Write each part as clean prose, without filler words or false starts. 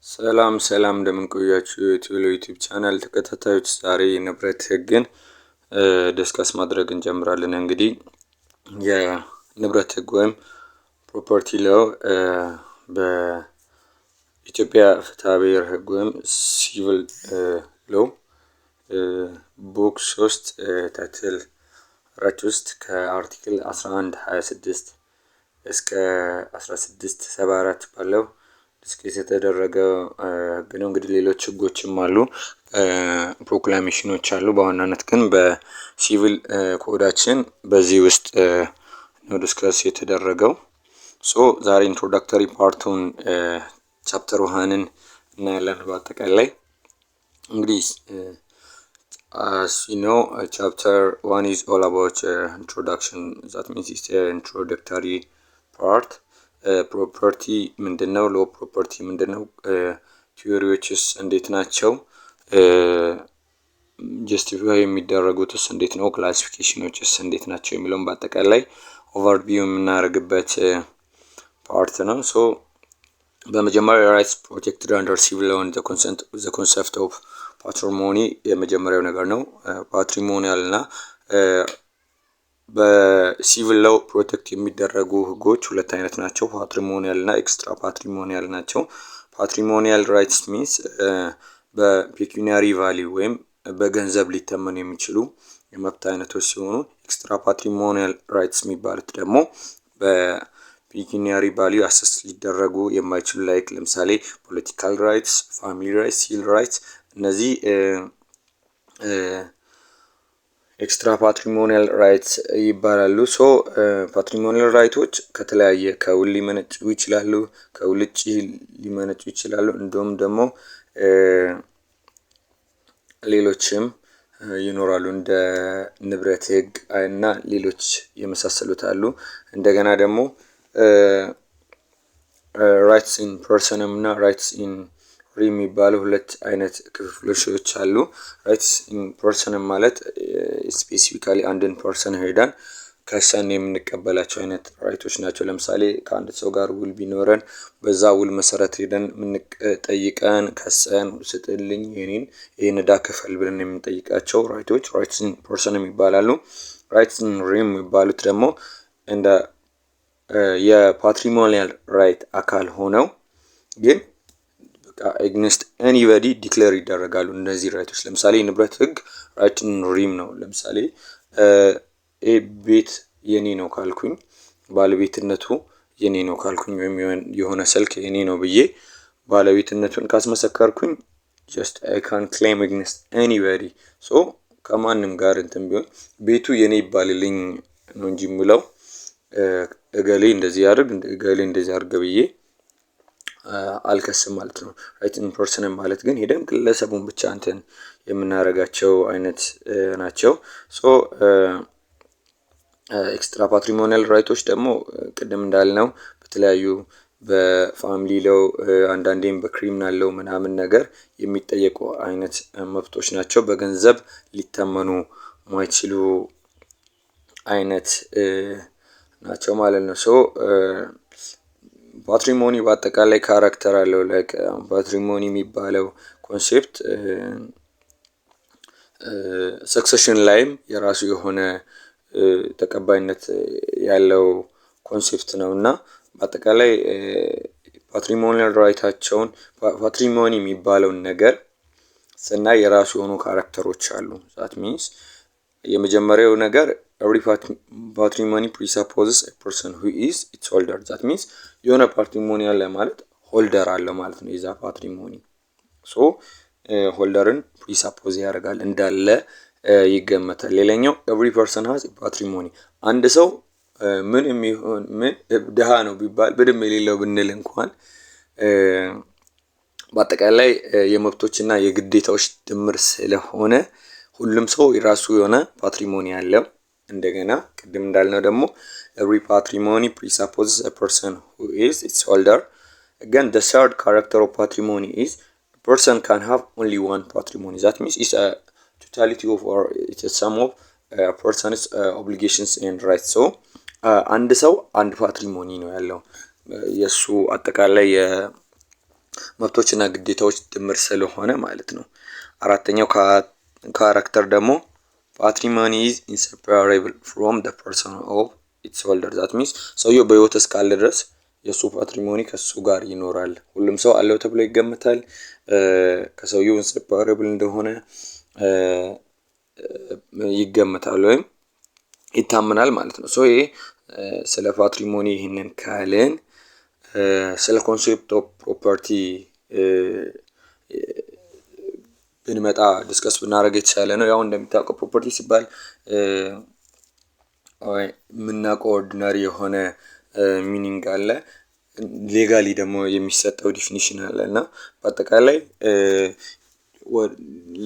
ሰላም እንደምን ቆያችሁ የዩቲዩብ ቻናል ተከታታዮች፣ ዛሬ የንብረት ህግን ዲስከስ ማድረግ እንጀምራለን። እንግዲህ የንብረት ህግ ወይም ፕሮፐርቲ ሎው በኢትዮጵያ ፍትሐ ብሔር ህግ ወይም ሲቪል ሎው ቡክ 3 ታይትል 4 ውስጥ ከአርቲክል 1126 እስከ 1674 ባለው ዲስከስ የተደረገ ህግ ነው። እንግዲህ ሌሎች ህጎችም አሉ፣ ፕሮክላሜሽኖች አሉ። በዋናነት ግን በሲቪል ኮዳችን በዚህ ውስጥ ነው ዲስከስ የተደረገው። ዛሬ ኢንትሮዳክተሪ ፓርቱን ቻፕተር 1ን እናያለን። በአጠቃላይ እንግዲህ as you know, chapter 1 is all about introduction. That means it's the introductory part. ፕሮፐርቲ ምንድነው? ሎ ፕሮፐርቲ ምንድነው? ቲዮሪዎችስ እንዴት ናቸው? ጀስቲፋይ የሚደረጉትስ እንዴት ነው? ክላሲፊኬሽኖችስ እንዴት ናቸው የሚለውን በአጠቃላይ ኦቨርቪው የምናደርግበት ፓርት ነው። በመጀመሪያ ራይትስ ፕሮቴክትድ አንደር ሲቪል ሎው ኤንድ ዘ ኮንሰፕት ኦፍ ፓትሪሞኒ የመጀመሪያው ነገር ነው። ፓትሪሞኒያል እና በሲቪል ሎው ፕሮቴክት የሚደረጉ ህጎች ሁለት አይነት ናቸው። ፓትሪሞኒያል እና ኤክስትራ ፓትሪሞኒያል ናቸው። ፓትሪሞኒያል ራይትስ ሚንስ በፔኩኒያሪ ቫልዩ ወይም በገንዘብ ሊተመኑ የሚችሉ የመብት አይነቶች ሲሆኑ፣ ኤክስትራ ፓትሪሞኒያል ራይትስ የሚባሉት ደግሞ በፔኩኒያሪ ቫልዩ አሰስ ሊደረጉ የማይችሉ ላይክ ለምሳሌ ፖለቲካል ራይትስ፣ ፋሚሊ ራይትስ፣ ሲቪል ራይትስ እነዚህ ኤክስትራ ፓትሪሞኒያል ራይትስ ይባላሉ። ፓትሪሞኒያል ራይቶች ከተለያየ ከውል ሊመነጩ ይችላሉ፣ ከውል ውጪ ሊመነጩ ይችላሉ። እንዲሁም ደግሞ ሌሎችም ይኖራሉ እንደ ንብረት ህግ እና ሌሎች የመሳሰሉት አሉ። እንደገና ደግሞ ራይትስ ኢን ፐርሰንም እና ራይትስ ኢን ሪ የሚባሉ ሁለት አይነት ክፍፍሎች አሉ። ራይትስ ኢን ፐርሰንም ማለት ስፔሲፊካሊ አንድን ፐርሰን ሄደን ከሰን የምንቀበላቸው አይነት ራይቶች ናቸው። ለምሳሌ ከአንድ ሰው ጋር ውል ቢኖረን በዛ ውል መሰረት ሄደን ጠይቀን ከሰን ስጥልኝ ይሄን ዕዳ ክፈል ብለን የምንጠይቃቸው ራይቶች ራይትስ ኢን ፐርሰንም ይባላሉ። ራይትስ ኢን ሪ የሚባሉት ደግሞ እንደ የፓትሪሞኒያል ራይት አካል ሆነው ግን ኤግነስት ኤኒባዲ ዲክሌር ይደረጋሉ። እነዚህ ራይቶች ለምሳሌ ንብረት ህግ ራይት ኢን ሪም ነው። ለምሳሌ ቤት የኔ ነው ካልኩኝ፣ ባለቤትነቱ የኔ ነው ካልኩኝ፣ ወይም የሆነ ስልክ የኔ ነው ብዬ ባለቤትነቱን ካስመሰከርኩኝ just I can claim against anybody. ከማንም ጋር እንትን ቢሆን ቤቱ የኔ ይባልልኝ ነው እንጂ የምለው እገሌ እንደዚህ ያድርግ እገሌ እንደዚህ አድርግ ብዬ አልከስም ማለት ነው። ራይት ኢን ፐርሰንም ማለት ግን ሄደን ግለሰቡን ብቻ እንትን የምናደርጋቸው አይነት ናቸው። ኤክስትራ ፓትሪሞኒያል ራይቶች ደግሞ ቅድም እንዳልነው በተለያዩ በፋሚሊ ሎው አንዳንዴም በክሪሚናል ሎው ምናምን ነገር የሚጠየቁ አይነት መብቶች ናቸው። በገንዘብ ሊተመኑ ማይችሉ አይነት ናቸው ማለት ነው። ፓትሪሞኒ በአጠቃላይ ካራክተር አለው። ላይክ ፓትሪሞኒ የሚባለው ኮንሴፕት ሰክሰሽን ላይም የራሱ የሆነ ተቀባይነት ያለው ኮንሴፕት ነው እና በአጠቃላይ ፓትሪሞኒያል ራይታቸውን ፓትሪሞኒ የሚባለውን ነገር ስናይ የራሱ የሆኑ ካራክተሮች አሉ። that means የመጀመሪያው ነገር every patrimony presupposes a person who is its holder. that means የሆነ ፓትሪሞኒ አለ ማለት ሆልደር አለ ማለት ነው የዛ ፓትሪሞኒ። ሆልደርን ፕሪሳፖዝ ያደርጋል እንዳለ ይገመታል። ሌላኛው every person has a patrimony። አንድ ሰው ምን የሚሆን ምን ድሃ ነው ቢባል ምንም የሌለው ብንል እንኳን በአጠቃላይ የመብቶችና የግዴታዎች ድምር ስለሆነ ሁሉም ሰው የራሱ የሆነ ፓትሪሞኒ አለው። እንደገና ቅድም እንዳልነው ደግሞ every patrimony presupposes a person who is its holder. Again, the third character of patrimony is a person can have only one patrimony. That means it's a totality of or it's a sum of a person's obligations and rights. አንድ ሰው አንድ ፓትሪሞኒ ነው ያለው። የሱ አጠቃላይ መብቶችና ግዴታዎች ድምር ስለሆነ ማለት ነው። አራተኛው ካራክተር ደግሞ ፓትሪሞኒ ኢዝ ኢንሰፓሬብል ፍሮም ዘ ፐርሰን ኦፍ ኢትስ ሆልደር ዛት ሚንስ ሰውየው በህይወት እስካለ ድረስ የሱ ፓትሪሞኒ ከሱ ጋር ይኖራል። ሁሉም ሰው አለው ተብሎ ይገመታል። ከሰውየው ኢንሰፓሬብል እንደሆነ ይገመታል ወይም ይታመናል ማለት ነው። ሶ ይሄ ስለ ፓትሪሞኒ ይህንን ካልን ስለ ኮንሴፕት ኦፍ ፕሮፐርቲ ብንመጣ ዲስከስ ብናደርግ የተሻለ ነው። ያው እንደሚታወቀው ፕሮፐርቲ ሲባል የምናውቀው ኦርዲናሪ የሆነ ሚኒንግ አለ፣ ሌጋሊ ደግሞ የሚሰጠው ዲፊኒሽን አለ እና በአጠቃላይ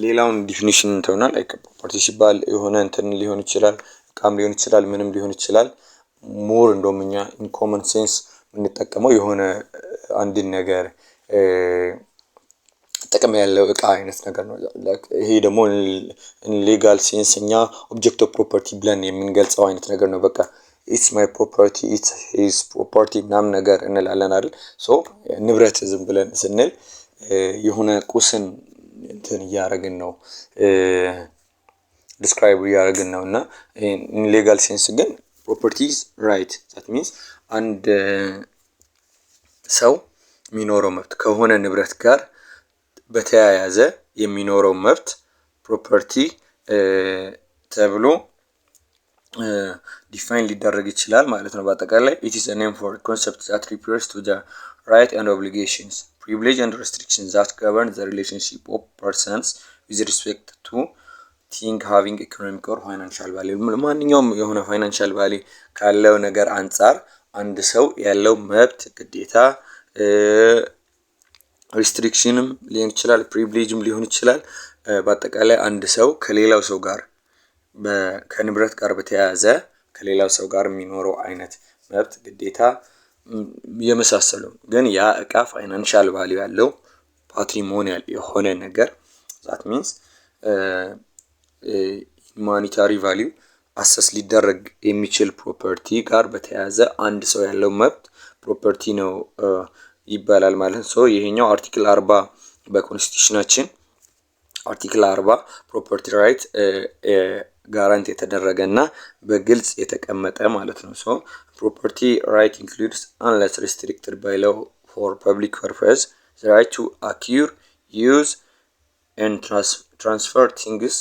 ሌላውን ዲፊኒሽን እንተውና ላይክ ፕሮፐርቲ ሲባል የሆነ እንትን ሊሆን ይችላል፣ እቃም ሊሆን ይችላል፣ ምንም ሊሆን ይችላል። ሞር እንደውም እኛ ኢን ኮመን ሴንስ የምንጠቀመው የሆነ አንድን ነገር ጥቅም ያለው እቃ አይነት ነገር ነው። ይሄ ደግሞ ሌጋል ሴንስ እኛ ኦብጀክት ኦፍ ፕሮፐርቲ ብለን የምንገልጸው አይነት ነገር ነው። በቃ ኢትስ ማይ ፕሮፐርቲ ኢትስ ሂዝ ፕሮፐርቲ ምናምን ነገር እንላለን አይደል? ሶ ንብረት ዝም ብለን ስንል የሆነ ቁስን እንትን እያደረግን ነው፣ ዲስክራይብ እያደረግን ነው። እና ኢን ሌጋል ሴንስ ግን ፕሮፐርቲ ኢዝ ራይት ዛት ሚንስ አንድ ሰው የሚኖረው መብት ከሆነ ንብረት ጋር በተያያዘ የሚኖረው መብት ፕሮፐርቲ ተብሎ ዲፋይን ሊደረግ ይችላል ማለት ነው። በአጠቃላይ it is a name for a concept that refers to the right and obligations, privilege and restrictions that govern the relationship of persons with respect to thing having economic or financial value. ማንኛውም የሆነ ፋይናንሻል ቫሊ ካለው ነገር አንፃር አንድ ሰው ያለው መብት ግዴታ ሪስትሪክሽንም ሊሆን ይችላል፣ ፕሪቪሌጅም ሊሆን ይችላል። በአጠቃላይ አንድ ሰው ከሌላው ሰው ጋር ከንብረት ጋር በተያያዘ ከሌላው ሰው ጋር የሚኖረው አይነት መብት ግዴታ የመሳሰሉ ግን ያ እቃ ፋይናንሻል ቫልዩ ያለው ፓትሪሞኒያል የሆነ ነገር ዛት ሚንስ ማኒታሪ ቫልዩ አሰስ ሊደረግ የሚችል ፕሮፐርቲ ጋር በተያያዘ አንድ ሰው ያለው መብት ፕሮፐርቲ ነው ይባላል ማለት ነው። ይሄኛው አርቲክል 40 በኮንስቲቱሽናችን አርቲክል 40 ፕሮፐርቲ ራይት ጋራንት የተደረገ እና በግልጽ የተቀመጠ ማለት ነው። ሶ ፕሮፐርቲ ራይት ኢንክሉድስ አንለስ ሪስትሪክትድ ባይ ላው ፎር ፐብሊክ ፐርፐዝ ዘ ራይት ቱ አኪር ዩዝ ኤንድ ትራንስፈር ቲንግስ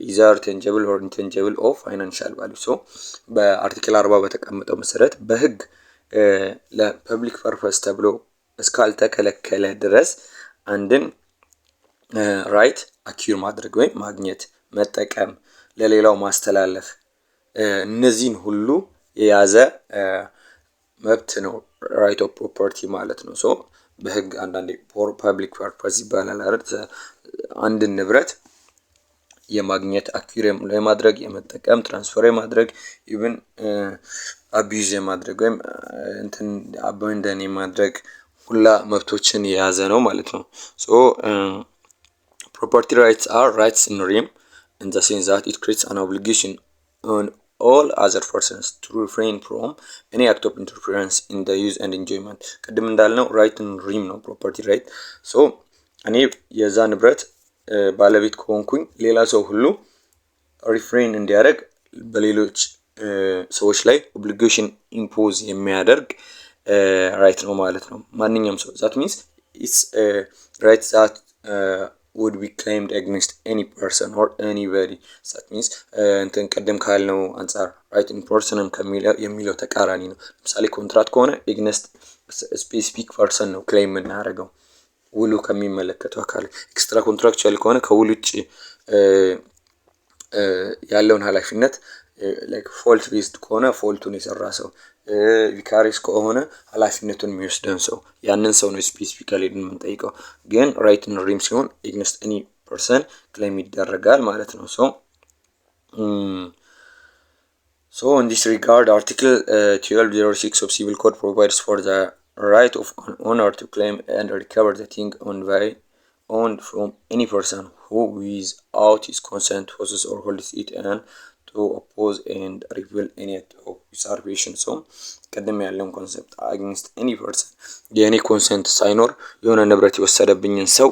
ኢዘር ቴንጀብል ኦር ኢንቴንጀብል ኦፍ ፋይናንሻል ቫልዩ። ሶ በአርቲክል 40 በተቀመጠው መሰረት በህግ ለፐብሊክ ፐርፐዝ ተብሎ እስካልተከለከለ ድረስ አንድን ራይት አኪር ማድረግ ወይም ማግኘት፣ መጠቀም፣ ለሌላው ማስተላለፍ እነዚህን ሁሉ የያዘ መብት ነው ራይት ኦፍ ፕሮፐርቲ ማለት ነው። ሶ በህግ አንዳንዴ ፎር ፐብሊክ ፐርፐዝ ይባላል አይደል? አንድን ንብረት የማግኘት አኪር የማድረግ የመጠቀም ትራንስፈር የማድረግ ኢቭን አቢዩዝ የማድረግ ወይም እንትን አባንደን የማድረግ ሁላ መብቶችን የያዘ ነው ማለት ነው። ሶ property rights are rights in rem in the sense that it creates an obligation on all other persons to refrain from any act of interference in the use and enjoyment. ቅድም እንዳልነው right in rem ነው property right. so እኔ የዛ ንብረት ባለቤት ከሆንኩኝ ሌላ ሰው ሁሉ ሪፍሬን እንዲያደርግ በሌሎች ሰዎች ላይ ኦብሊጌሽን ኢምፖዝ የሚያደርግ ራይት ነው ማለት ነው። ማንኛውም ሰው that means it's a right that would be claimed against any person or anybody. that means እንትን ቀደም ካልነው አንፃር right in person የሚለው ተቃራኒ ነው። ለምሳሌ ኮንትራክት ከሆነ against specific person ነው ክሌም የምናደርገው ውሉ ከሚመለከተው አካል። ኤክስትራ ኮንትራክቹዋል ከሆነ ከውል ውጭ ያለውን ኃላፊነት ላይክ ፎልት ቤዝድ ከሆነ ፎልቱን የሰራ ሰው፣ ቪካሪስ ከሆነ ኃላፊነቱን የሚወስደን ሰው ያንን ሰው ነው ስፔሲፊካሊ የምንጠይቀው። ግን ራይት ኢን ሪም ሲሆን against any person ክሌም ይደረጋል ማለት ነው። So in this regard article 1206 of civil code provides for the right of an owner to claim and recover the thing owned from any person who without his consent possesses or holds it, and to oppose and repeal any act of ዩሳርፔሽን ሰው ቀደም ያለውን ኮንሰፕት አጌንስት ኤኒ ፐርሰን የኔ ኮንሰንት ሳይኖር የሆነ ንብረት የወሰደብኝን ሰው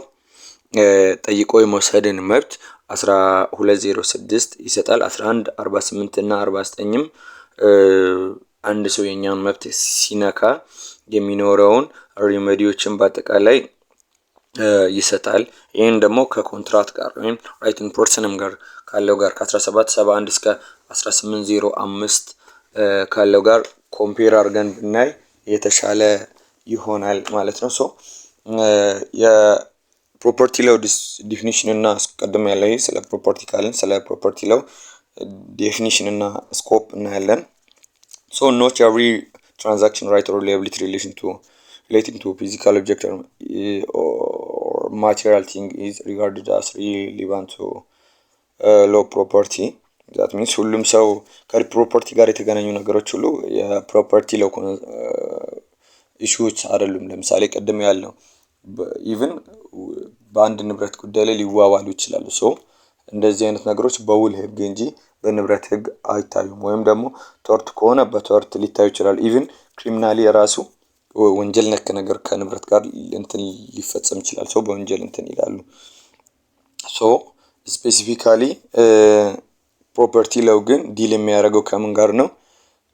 ጠይቆ የመውሰድን መብት 1206 ይሰጣል። 11 48 እና 49ም አንድ ሰው የኛውን መብት ሲነካ የሚኖረውን ሪሜዲዎችን በአጠቃላይ ይሰጣል። ይህን ደግሞ ከኮንትራት ጋር ወይም ራይት ኢን ፐርሰንም ጋር ካለው ጋር ከ1771 እስከ 1805 ካለው ጋር ኮምፔር አድርገን ብናይ የተሻለ ይሆናል ማለት ነው። ሶ የፕሮፐርቲ ሎው ዲፊኒሽን እና ቀደም ያለው ስለ ፕሮፐርቲ ካልን ስለ ፕሮፐርቲ ሎው ዴፊኒሽን እና ስኮፕ እናያለን። ሶ ኖት ኤቭሪ ትራንዛክሽን ራይት ኦር ሊያቢሊቲ relating to physical object or material thing is regarded as relevant to law property. that means ሁሉም ሰው ከፕሮፐርቲ ጋር የተገናኙ ነገሮች ሁሉ የፕሮፐርቲ ሎው ኢሹዎች አይደሉም። ለምሳሌ ቀደም ያለው ኢቭን በአንድ ንብረት ጉዳይ ላይ ሊዋዋሉ ይችላሉ። ሶ እንደዚህ አይነት ነገሮች በውል ህግ እንጂ በንብረት ህግ አይታዩም። ወይም ደግሞ ቶርት ከሆነ በቶርት ሊታዩ ይችላል። ኢቭን ክሪሚናሊ የራሱ ወንጀል ነክ ነገር ከንብረት ጋር እንትን ሊፈጸም ይችላል። ሶ በወንጀል እንትን ይላሉ። ሶ ስፔሲፊካሊ ፕሮፐርቲ ሎው ግን ዲል የሚያደርገው ከምን ጋር ነው?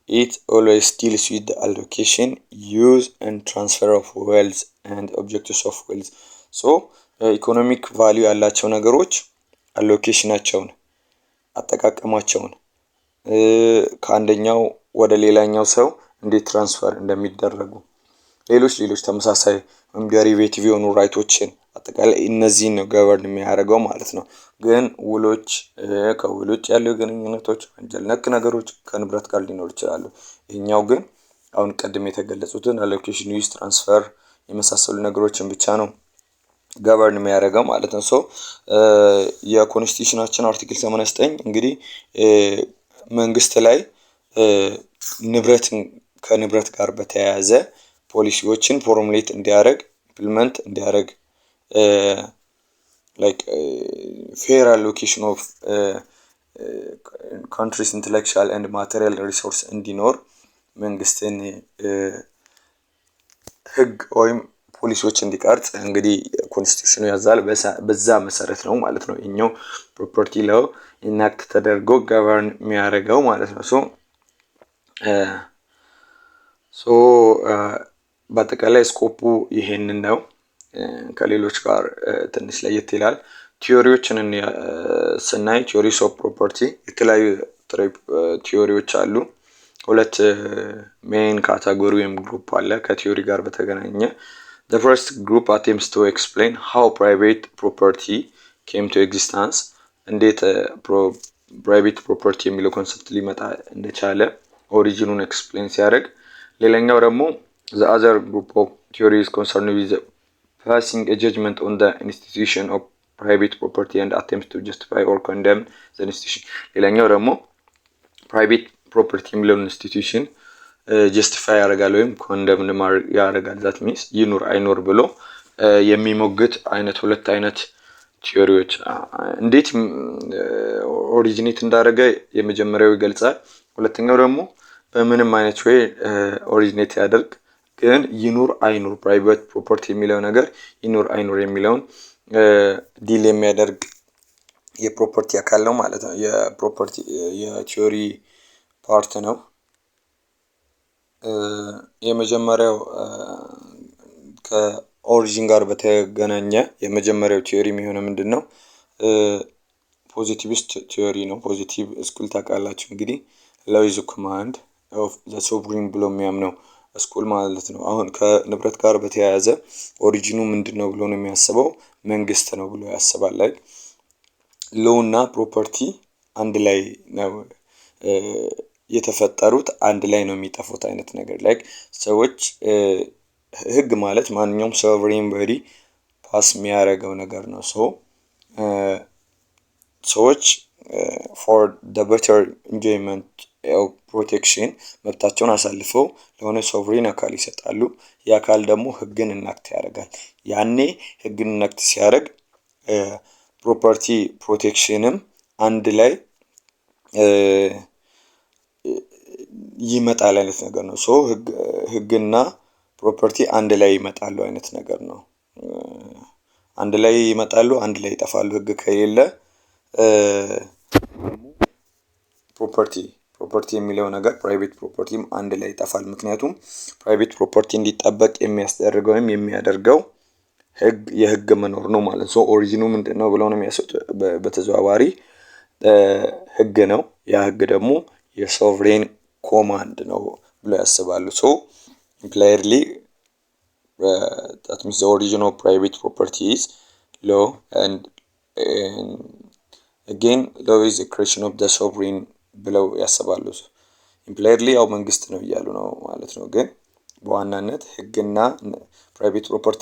it always deals with the allocation, use and transfer of wealth and objects of wealth. so ኢኮኖሚክ ቫልዩ ያላቸው ነገሮች አሎኬሽናቸውን አጠቃቀማቸውን ከአንደኛው ወደ ሌላኛው ሰው እንዴት ትራንስፈር እንደሚደረጉ ሌሎች ተመሳሳይ ዴሪቬቲቭ የሆኑ ራይቶችን አጠቃላይ እነዚህን ነው ገቨርን የሚያደርገው ማለት ነው። ግን ውሎች ከውሎች ያለው ግንኙነቶች ወንጀል ነክ ነገሮች ከንብረት ጋር ሊኖር ይችላሉ። ይሄኛው ግን አሁን ቀድም የተገለጹትን አሎኬሽን፣ ዩዝ፣ ትራንስፈር የመሳሰሉ ነገሮችን ብቻ ነው ገቨርን የሚያደርገው ማለት ነው። ሶ የኮንስቲቱሽናችን አርቲክል 89 እንግዲህ መንግስት ላይ ንብረትን ከንብረት ጋር በተያያዘ ፖሊሲዎችን ፎርሙሌት እንዲያደርግ ኢምፕሊመንት እንዲያደርግ like fair allocation of countries intellectual and material resource እንዲኖር መንግስትን ህግ ወይም ፖሊሲዎች እንዲቀርጽ እንግዲህ ኮንስቲቱሽኑ ያዛል። በዛ መሰረት ነው ማለት ነው እኛው ፕሮፐርቲ ሎው ኢናክት ተደርጎ ገቨርን የሚያደርገው ማለት ነው። ሶ በአጠቃላይ ስኮፑ ይሄንን ነው። ከሌሎች ጋር ትንሽ ለየት ይላል። ቲዮሪዎችን ስናይ ቲዮሪስ ኦፍ ፕሮፐርቲ የተለያዩ ቲዮሪዎች አሉ። ሁለት ሜን ካታጎሪ ወይም ግሩፕ አለ ከቲዮሪ ጋር በተገናኘ። the first group attempts to explain how private property came to existence እንዴት ፕራይቬት ፕሮፐርቲ የሚለው ኮንሰፕት ሊመጣ እንደቻለ ኦሪጂኑን ኤክስፕሌን ሲያደርግ፣ ሌላኛው ደግሞ the other group of theories concerned with passing a judgment on the institution of private property and attempts to justify or condemn the institution። ሌላኛው ደግሞ ፕራይቬት ፕሮፐርቲ የሚለው ኢንስቲትዩሽን ጀስቲፋይ ያደርጋል ወይም ኮንደም ያደርጋል። ዛት ሚንስ ይኑር አይኑር ብሎ የሚሞግት አይነት ሁለት አይነት ቲዮሪዎች እንዴት ኦሪጂኔት እንዳደረገ የመጀመሪያው ይገልጻል። ሁለተኛው ደግሞ በምንም አይነት ወይ ኦሪጂኔት ያደርግ ግን ይኑር አይኑር ፕራይቬት ፕሮፐርቲ የሚለው ነገር ይኑር አይኑር የሚለውን ዲል የሚያደርግ የፕሮፐርቲ አካል ነው ማለት ነው። የፕሮፐርቲ የቲዮሪ ፓርት ነው። የመጀመሪያው ከኦሪጂን ጋር በተገናኘ የመጀመሪያው ቲዮሪ የሚሆነው ምንድነው? ፖዚቲቪስት ቲዮሪ ነው። ፖዚቲቭ ስኩል ታውቃላችሁ እንግዲህ ሎው ኢዝ ኮማንድ ኦፍ ዘ ሶቨሪን ብሎ የሚያምነው ስኩል ማለት ነው። አሁን ከንብረት ጋር በተያያዘ ኦሪጂኑ ምንድነው ብሎ ነው የሚያስበው? መንግስት ነው ብሎ ያስባል። ላይ ሎው እና ፕሮፐርቲ አንድ ላይ ነው የተፈጠሩት፣ አንድ ላይ ነው የሚጠፉት አይነት ነገር። ላይክ ሰዎች ህግ ማለት ማንኛውም ሶቨሪን ቦዲ ፓስ የሚያደርገው ነገር ነው። ሰዎች for the better enjoyment of protection መብታቸውን አሳልፈው ለሆነ ሶቨሪን አካል ይሰጣሉ። ያ አካል ደግሞ ህግን ኢናክት ያደርጋል። ያኔ ህግን ኢናክት ሲያደርግ ፕሮፐርቲ ፕሮቴክሽንም አንድ ላይ ይመጣል አይነት ነገር ነው። ሶ ህግና ፕሮፐርቲ አንድ ላይ ይመጣሉ አይነት ነገር ነው። አንድ ላይ ይመጣሉ፣ አንድ ላይ ይጠፋሉ። ህግ ከሌለ ፕሮፐርቲ የሚለው ነገር ፕራይቬት ፕሮፐርቲም አንድ ላይ ይጠፋል። ምክንያቱም ፕራይቬት ፕሮፐርቲ እንዲጠበቅ የሚያስደርገው ወይም የሚያደርገው የህግ መኖር ነው ማለት ነው። ኦሪጂኑ ምንድነው ብለው ነው የሚያስቡት? በተዘዋዋሪ ህግ ነው። ያ ህግ ደግሞ የሶቨሬን ኮማንድ ነው ብለው ያስባሉ። ሶ ኢምፕላይድሊ that means the origin of private property is law, and again law is the creation of the sovereign ብለው ያስባሉ። ኢምፕላይድሊ ያው መንግስት ነው እያሉ ነው ማለት ነው። ግን በዋናነት ህግና ፕራይቬት ፕሮፐርቲ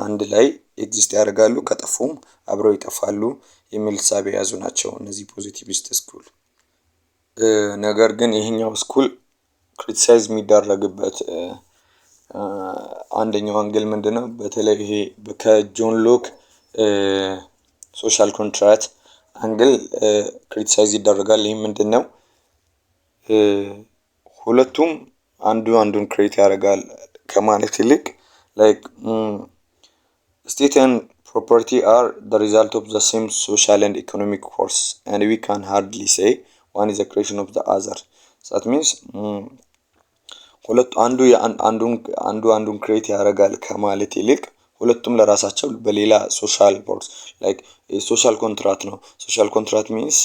አንድ ላይ ኤግዚስት ያደርጋሉ፣ ከጠፉም አብረው ይጠፋሉ የሚል ሀሳብ የያዙ ናቸው እነዚህ ፖዚቲቪስት ስኩል። ነገር ግን ይሄኛው ስኩል ክሪቲሳይዝ የሚደረግበት አንደኛው አንግል ምንድነው? በተለይ ይሄ ከጆን ሎክ ሶሻል ኮንትራክት አንግል ክሪቲሳይዝ ይደረጋል። ይህ ምንድነው? ሁለቱም አንዱን ክሬት ያደርጋል ከማለት ይልቅ ላይክ state and property are the result of the same social and economic force and we can hardly say one is a creation of the other. So that means አንዱን ክሬት ያደርጋል ከማለት ይልቅ ሁለቱም ለራሳቸው በሌላ ሶሻል ፎርስ ላይክ ሶሻል ኮንትራክት ነው። ሶሻል ኮንትራክት ሚንስ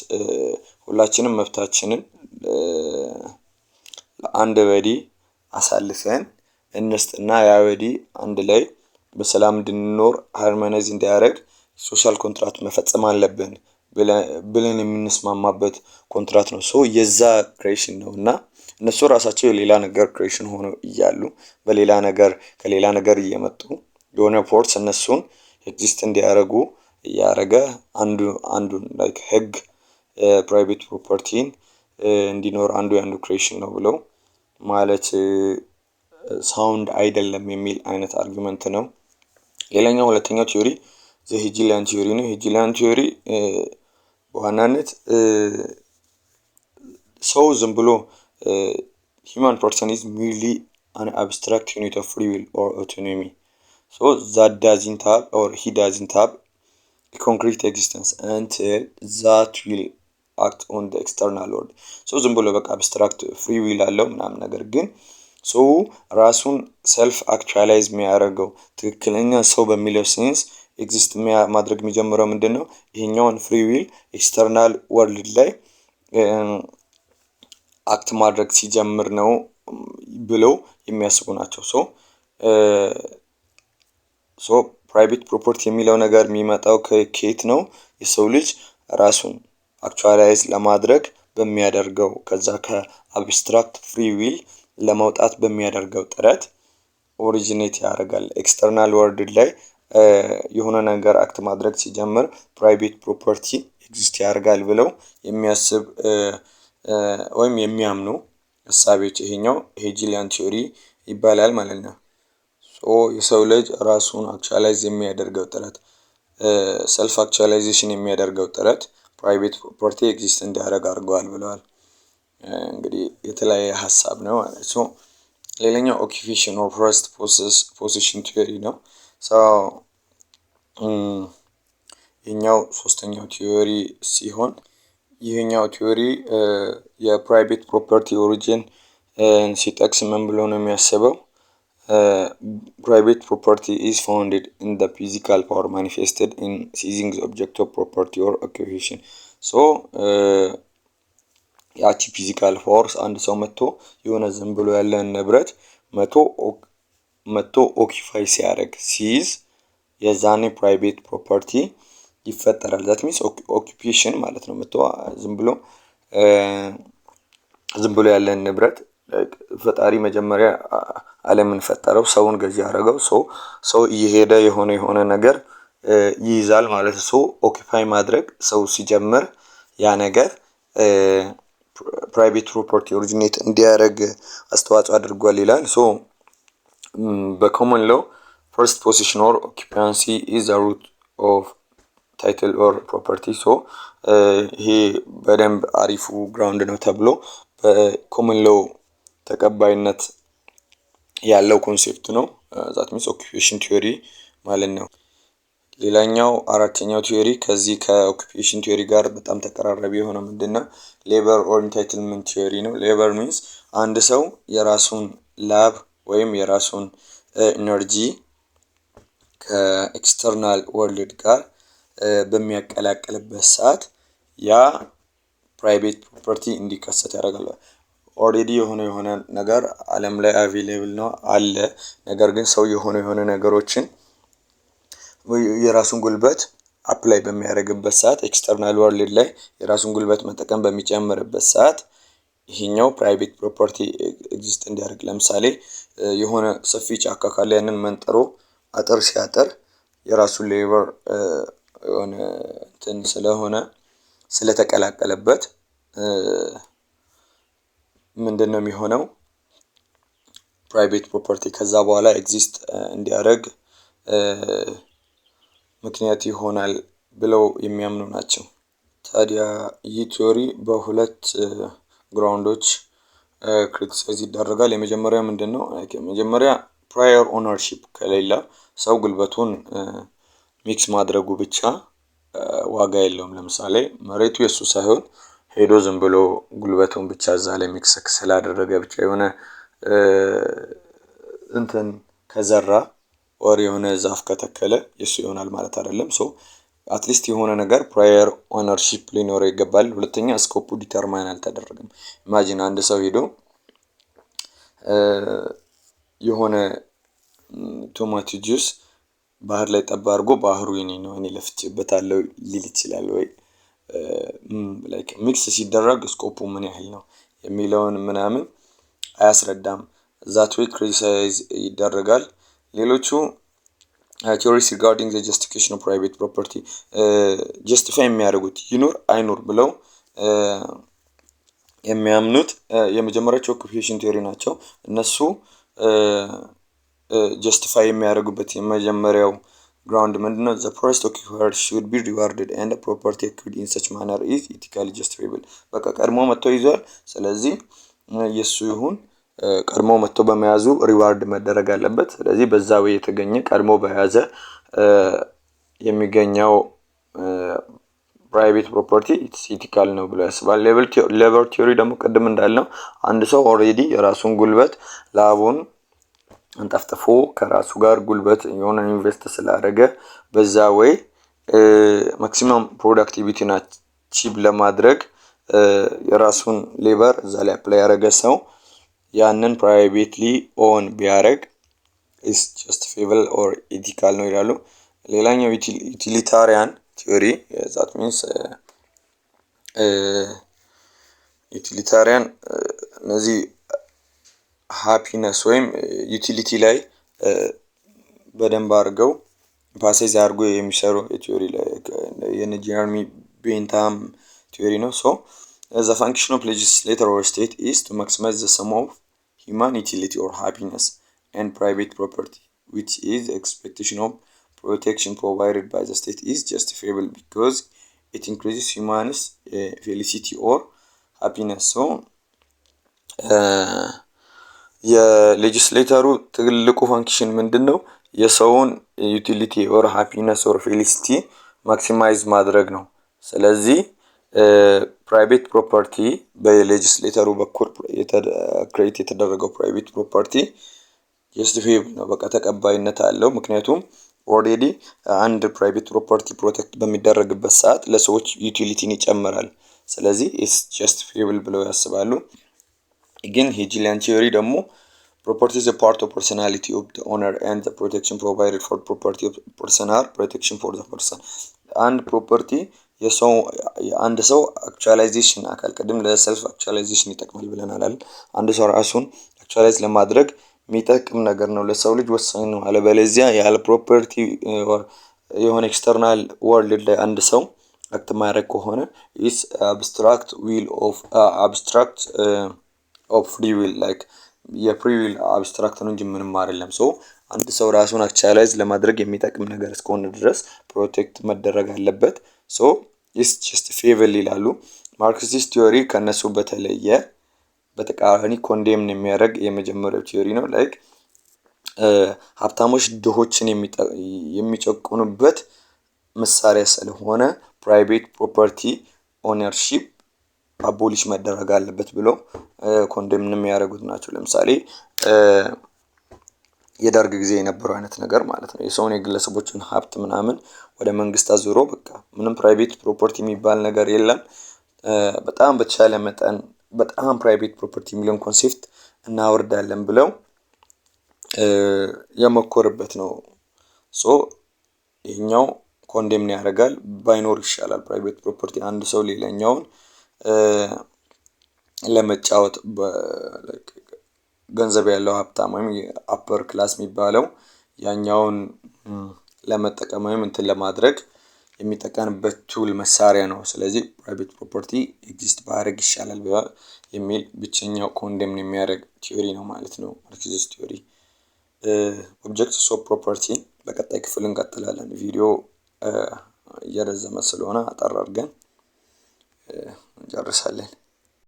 ሁላችንም መብታችንን አንድ በዲ አሳልፈን እንስጥና ያ በዲ አንድ ላይ በሰላም እንድንኖር ሃርሞናይዝ እንዲያደርግ ሶሻል ኮንትራክት መፈጸም አለብን ብለን የምንስማማበት ኮንትራክት ነው። ሶ የዛ ክሬሽን ነውና እነሱ ራሳቸው የሌላ ነገር ክሬሽን ሆነው እያሉ በሌላ ነገር ከሌላ ነገር እየመጡ የሆነ ፎርስ እነሱን ኤግዚስት እንዲያደርጉ እያደረገ አንዱን ላይክ ህግ ፕራይቬት ፕሮፐርቲን እንዲኖር አንዱ ክሬሽን ነው ብለው ማለት ሳውንድ አይደለም የሚል አይነት አርጊመንት ነው። ሌላኛው ሁለተኛው ቲዮሪ ዘ ሄጂሊያን ቲዮሪ ነው። ሄጂሊያን ቲዮሪ በዋናነት ሰው ዝም ብሎ human person is merely an abstract unit of free will or autonomy, so that doesn't have or he doesn't have a concrete existence until that will act on the external world. so ዝም ብሎ በቃ አብስትራክት ፍሪ ዊል አለው ምናምን ነገር ግን ሰው ራሱን ሰልፍ አክቹዋላይዝ የሚያደርገው ትክክለኛ ሰው በሚለው ሴንስ ኤግዚስት ማድረግ የሚጀምረው ምንድነው? ይሄኛውን ፍሪ ዊል ኤክስተርናል ወርልድ ላይ አክት ማድረግ ሲጀምር ነው ብለው የሚያስቡ ናቸው። ሶ ፕራይቬት ፕሮፐርቲ የሚለው ነገር የሚመጣው ከኬት ነው? የሰው ልጅ ራሱን አክቹዋላይዝ ለማድረግ በሚያደርገው ከዛ ከአብስትራክት ፍሪ ዊል ለማውጣት በሚያደርገው ጥረት ኦሪጂኔት ያደርጋል። ኤክስተርናል ወርልድ ላይ የሆነ ነገር አክት ማድረግ ሲጀምር ፕራይቬት ፕሮፐርቲ ኤግዚስት ያደርጋል ብለው የሚያስብ ወይም የሚያምኑ ሀሳቦች ይሄኛው ሄጂሊያን ቲዮሪ ይባላል ማለት ነው። ሶ የሰው ልጅ ራሱን አክቹዋላይዝ የሚያደርገው ጥረት ሰልፍ አክቹዋላይዜሽን የሚያደርገው ጥረት ፕራይቬት ፕሮፐርቲ ኤግዚስት እንዲያደርግ አድርገዋል ብለዋል። እንግዲህ የተለያየ ሀሳብ ነው ማለት ነው። ሌላኛው ኦኪፔሽን ኦር ፈርስት ፖዚሽን ቲዮሪ ነው። ሶ ይሄኛው ሶስተኛው ቲዮሪ ሲሆን ይሄኛው ቲዮሪ የፕራይቬት ፕሮፐርቲ ኦሪጂን ሲጠቅስ ምን ብሎ ነው የሚያስበው? private property is founded in the physical power manifested in seizing the object of property or occupation. so ያቺ ፊዚካል ፎርስ አንድ ሰው የሆነ ዝም ብሎ ያለን ንብረት መቶ ኦኪፋይ ሲያደርግ ሲይዝ የዛኔ ፕራይቬት ፕሮፐርቲ ይፈጠራል። that means occupation ማለት ነው። ዝም ብሎ ያለን ንብረት ፈጣሪ መጀመሪያ ዓለምን ፈጠረው፣ ሰውን ገዢ ያደረገው። ሰው እየሄደ የሆነ ነገር ይይዛል ማለት ነው። ኦኪፓይ ማድረግ ሰው ሲጀምር ያ ነገር ፕራይቬት ፕሮፐርቲ ኦሪጂኔት እንዲያደርግ አስተዋጽኦ አድርጓል ይላል። በኮመን ሎው ፈርስት ፖዚሽን ኦር ኦኪፓንሲ ኢዝ ዘ ሩት ኦፍ ታይትል ኦር ፕሮፐርቲ። ይሄ በደንብ አሪፉ ግራውንድ ነው ተብሎ በኮመን ሎው ተቀባይነት ያለው ኮንሴፕት ነው። ዛት ሚንስ ኦኩፔሽን ቲዮሪ ማለት ነው። ሌላኛው አራተኛው ቲዮሪ ከዚህ ከኦኩፔሽን ቲዮሪ ጋር በጣም ተቀራራቢ የሆነው ምንድነው? ሌበር ኦር ኢንታይትልመንት ቲዮሪ ነው። ሌበር ሚንስ አንድ ሰው የራሱን ላብ ወይም የራሱን ኢነርጂ ከኤክስተርናል ወርልድ ጋር በሚያቀላቅልበት ሰዓት ያ ፕራይቬት ፕሮፐርቲ እንዲከሰት ያደርጋል። ኦልሬዲ የሆነ ነገር ዓለም ላይ አቬሌብል ነው አለ። ነገር ግን ሰው የሆነ ነገሮችን የራሱን ጉልበት አፕላይ በሚያደርግበት ሰዓት ኤክስተርናል ወርልድ ላይ የራሱን ጉልበት መጠቀም በሚጨምርበት ሰዓት ይሄኛው ፕራይቬት ፕሮፐርቲ ኤግዚስት እንዲያደርግ፣ ለምሳሌ የሆነ ሰፊ ጫካ ካለ ያንን መንጠሮ አጥር ሲያጠር የራሱን ሌበር የሆነ እንትን ስለሆነ ስለተቀላቀለበት ምንድነው የሚሆነው? ፕራይቬት ፕሮፐርቲ ከዛ በኋላ ኤግዚስት እንዲያደርግ ምክንያት ይሆናል ብለው የሚያምኑ ናቸው። ታዲያ ይህ ቲዮሪ በሁለት ግራውንዶች ክሪቲሳይዝ ይደረጋል። የመጀመሪያው ምንድነው? መጀመሪያ ፕራየር ኦነርሺፕ ከሌለ ሰው ጉልበቱን ሚክስ ማድረጉ ብቻ ዋጋ የለውም። ለምሳሌ መሬቱ የሱ ሳይሆን ሄዶ ዝም ብሎ ጉልበቱን ብቻ እዛ ላይ ሚክስ ስላደረገ ብቻ የሆነ እንትን ከዘራ ወር የሆነ ዛፍ ከተከለ የሱ ይሆናል ማለት አይደለም። ሶ አትሊስት የሆነ ነገር ፕራየር ኦነርሺፕ ሊኖረው ይገባል። ሁለተኛ ስኮፑ ዲተርማይን አልተደረገም። ኢማጂን አንድ ሰው ሄዶ የሆነ ቶማቶ ጁስ ባህር ላይ ጠባ አድርጎ ባህሩ የኔ ነው እኔ ለፍቼበታለሁ ሊል ይችላል ወይ? ላይክ ሚክስ ሲደረግ ስኮፑ ምን ያህል ነው የሚለውን ምናምን አያስረዳም። ዛት ዌይ ክሪቲሳይዝ ይደረጋል። ሌሎቹ ቲዮሪስ ሪጋርዲንግ ዘ ጀስቲፊኬሽን ኦፍ ፕራይቬት ፕሮፐርቲ ጀስቲፋይ የሚያደርጉት ይኑር አይኑር ብለው የሚያምኑት የመጀመሪያቸው ኦኩፔሽን ቲዮሪ ናቸው። እነሱ ጀስቲፋይ የሚያደርጉበት የመጀመሪያው ግራውንድ ምንድነው? the forest occupier should be rewarded and the property acquired in such manner is ethically justifiable። በቃ ቀድሞ መጥቶ ይዟል። ስለዚህ የሱ ይሁን ቀድሞ መጥቶ በመያዙ ሪዋርድ መደረግ አለበት። ስለዚህ በዛ ወይ የተገኘ ቀድሞ በያዘ የሚገኘው ፕራይቬት ፕሮፐርቲ ኢቲካል ነው ብሎ ያስባል። ሌበር ቲዮሪ ደግሞ ቅድም እንዳልነው አንድ ሰው ኦልሬዲ የራሱን ጉልበት ላቡን እንጠፍጥፎ ከራሱ ጋር ጉልበት የሆነ ኢንቨስት ስላደረገ በዛ ወይ ማክሲመም ፕሮዳክቲቪቲን አቺቭ ለማድረግ የራሱን ሌበር እዛ ላይ አፕላይ ያደረገ ሰው ያንን ፕራይቬትሊ ኦን ቢያደርግ is justifiable or ethical ነው ይላሉ። ሌላኛው ዩቲሊታሪያን ቲዮሪ that means ዩቲሊታሪያን እነዚህ ሃፒነስ ወይም ዩቲሊቲ ላይ በደንብ አድርገው ፓሴጅ አድርጎ የሚሰሩ ቲዮሪ ላይ የጀረሚ ቤንታም ቲዮሪ ነው። ሶ the function of legislator or state is to maximize the sum of human utility or happiness and private property, which is the expectation of protection provided by the state is justifiable because it increases human's felicity or happiness. So የሌጂስሌተሩ ትልቁ ፋንክሽን ምንድነው? የሰውን ዩቲሊቲ ኦር ሃፒነስ ኦር ፌሊሲቲ ማክሲማይዝ ማድረግ ነው። ስለዚህ ፕራይቬት ፕሮፐርቲ በሌጂስሌተሩ በኩል ክሬት የተደረገው ፕራይቬት ፕሮፐርቲ ጀስቲፊየብል ነው፣ በቃ ተቀባይነት አለው። ምክንያቱም ኦልሬዲ አንድ ፕራይቬት ፕሮፐርቲ ፕሮቴክት በሚደረግበት ሰዓት ለሰዎች ዩቲሊቲን ይጨምራል። ስለዚህ ኢስ ጀስቲፊየብል ብለው ያስባሉ። ግን ሄጂሊያን ቲዮሪ ደግሞ property is a part of personality of the owner and the protection provided for property of person are protection for the person። አንድ ፕሮፐርቲ የሰው አንድ ሰው አክቹዋላይዜሽን አካል ቀደም ለሰልፍ አክቹዋላይዜሽን ይጠቅማል ብለናል አይደል? አንድ ሰው ራሱን አክቹዋላይዝ ለማድረግ የሚጠቅም ነገር ነው፣ ለሰው ልጅ ወሳኝ ነው። አለበለዚያ ያለ ፕሮፐርቲ የሆነ ኤክስተርናል ወርልድ ላይ አንድ ሰው አክት ማድረግ ከሆነ is abstract will of abstract of free will like የፍሪ ዊል አብስትራክት ነው እንጂ ምንም አይደለም። ሶ አንድ ሰው ራሱን አክቹዋላይዝ ለማድረግ የሚጠቅም ነገር እስከሆነ ድረስ ፕሮቴክት መደረግ አለበት። ሶ ኢስ ጀስቲፊየብል ይላሉ። ማርክሲስት ቲዮሪ ከነሱ በተለየ በተቃራኒ ኮንዴምን የሚያደርግ የመጀመሪያው ቲዮሪ ነው። ላይክ ሀብታሞች ድሆችን የሚጨቁኑበት መሳሪያ ስለሆነ ፕራይቬት ፕሮፐርቲ ኦነርሺፕ አቦሊሽ መደረግ አለበት ብለው ኮንዴምን የሚያደርጉት ናቸው። ለምሳሌ የደርግ ጊዜ የነበረው አይነት ነገር ማለት ነው። የሰውን የግለሰቦችን ሀብት ምናምን ወደ መንግስት አዙሮ በቃ ምንም ፕራይቬት ፕሮፐርቲ የሚባል ነገር የለም፣ በጣም በተሻለ መጠን በጣም ፕራይቬት ፕሮፐርቲ የሚለውን ኮንሴፕት እናወርዳለን ብለው የመኮርበት ነው። ሶ ይሄኛው ኮንዴምን ያደርጋል። ባይኖር ይሻላል ፕራይቬት ፕሮፐርቲ። አንድ ሰው ሌላኛውን ለመጫወት ገንዘብ ያለው ሀብታም ወይም አፐር ክላስ የሚባለው ያኛውን ለመጠቀም ወይም እንትን ለማድረግ የሚጠቀምበት ቱል መሳሪያ ነው። ስለዚህ ፕራይቬት ፕሮፐርቲ ኤግዚስት ባያደርግ ይሻላል የሚል ብቸኛው ኮንዴምን የሚያደርግ ቲዮሪ ነው ማለት ነው ማርክሲስት ቲዮሪ። ኦብጀክትስ ኦፍ ፕሮፐርቲ በቀጣይ ክፍል እንቀጥላለን። ቪዲዮ እየረዘመ ስለሆነ አጠር አድርገን እንጨርሳለን።